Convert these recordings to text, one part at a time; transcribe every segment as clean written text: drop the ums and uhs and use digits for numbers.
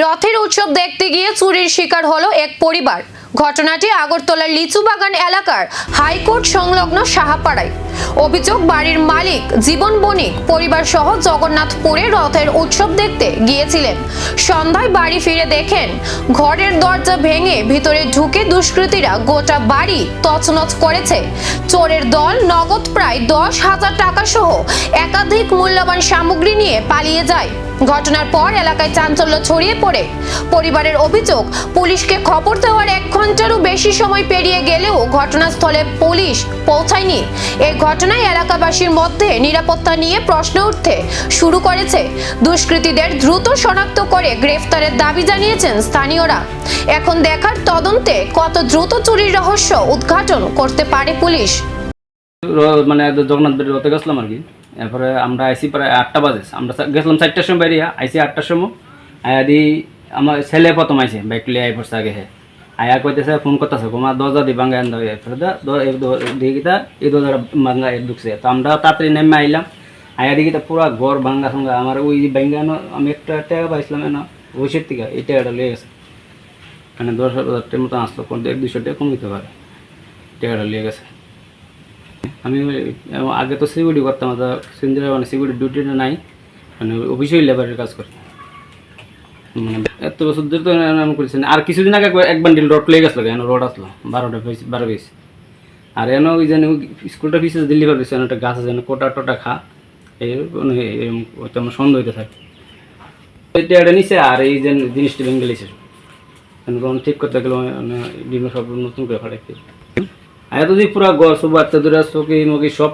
রথের উৎসব দেখতে গিয়ে চুরির শিকার হলো এক পরিবার। ঘটনাটি আগরতলার লিচুবাগান এলাকার হাইকোর্ট সংলগ্ন সাহাপাড়ায়। অভিযোগ, বাড়ির মালিক জীবন বণিক পরিবার সহ জগন্নাথপুরে রথের উৎসব দেখতে গিয়েছিলেন। সন্ধ্যায় বাড়ি ফিরে দেখেন ঘরের দরজা ভেঙে ভিতরে ঢুকে দুষ্কৃতীরা গোটা বাড়ি তছনছ করেছে। চোরের দল নগদ প্রায় 10,000 টাকা সহ একাধিক মূল্যবান সামগ্রী নিয়ে পালিয়ে যায়। ঘটনার পর এলাকায় চাঞ্চল্য ছড়িয়ে পড়ে। পরিবারের অভিযোগ, পুলিশকে খবর দেওয়ার 1 ঘন্টারও বেশি সময় পেরিয়ে গেলেও ঘটনাস্থলে পুলিশ পৌঁছায়নি। এই ঘটনায় এলাকাবাসীর মধ্যে নিরাপত্তা নিয়ে প্রশ্ন উঠতে শুরু করেছে। দুষ্কৃতীদের দ্রুত শনাক্ত করে গ্রেফতারের দাবি জানিয়েছেন স্থানীয়রা। এখন দেখার তদন্তে কত দ্রুত চুরির রহস্য উদ্ঘাটন করতে পারে পুলিশ। মানে জগন্নাথ বাড়ির রথে গেছিলাম আর কি। এরপরে আমরা আইসি প্রায় 8টা বাজে। আমরা গেছিলাম 4টার সময় বেরিয়ে আইসি 8টার সময়। আয়া দি আমার ছেলে প্রথম আইসে বাইক লিয়ে আই পড়ছে আগে। হ্যাঁ আয়া কইতেছে, ফোন করতেছে, তোমার দরজা দি ভাঙ্গা আন দাও। এরপরে দিকিটা এই দরজা ভাঙ্গা ঢুকছে। তো আমরা তাড়াতাড়ি নেমে আইলাম। আয়া দিকিটা পুরা ঘর ভাঙ্গা সঙ্গা। আমার ওই ভাঙ্গা আমি একটা টাকা পাইছিলাম না ওইসের থেকে, এই টাকাটা লিয়ে গেছে। মানে 10,000 মতো আসলো, 100-200 টাকা কম দিতে পারে, টাকাটা লিয়ে গেছে। আমি আগে তো সিকিউরিটি করতাম, মানে সিকিউরিটি ডিউটিটা নাই, মানে অফিসেই লেবারের কাজ করি। মানে এত বছর ধরে তো আমি করেছি। আর কিছুদিন আগে এক বান্ডিল রড লেগে গেছিলো, এনে রড আসলো 12 পিস। আর এনে ওই যেন স্কুলটা পিসে দিল্লি পার পিস একটা গাছ আছে, যেন কোটা টোটা খা, আমার সন্দেহ হইতে থাকে। এটা নিচে আর এই যে জিনিসটা ভেঙে গেছে, ঠিক করতে গেলে বিভিন্ন সব নতুন করে ফাটাইতে। এত যদি পুরো গড় সব বাচ্চা দূরে চকি মকি সব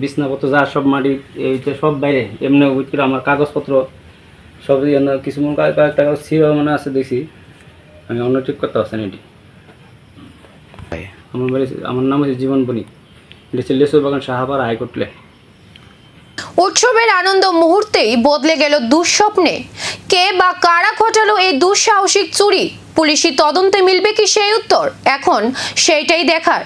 বিছনাপত্র যা সব মাটি এইটা সব বাইরে। এমনি করে আমার কাগজপত্র সব কিছু কয়েকটা কাগজ ছিল মনে আছে, দেখছি আমি অন্য ঠিক করতে পারছেন। এটি আমার নাম হচ্ছে জীবন বণিক, লিচুবাগান সাহাপাড়া হাইকোর্টলে। উৎসবের আনন্দ মুহূর্তেই বদলে গেল দুঃস্বপ্নে। কে বা কারা ঘটালো এই দুঃসাহসিক চুরি? পুলিশি তদন্তে মিলবে কি সেই উত্তর? এখন সেইটাই দেখার।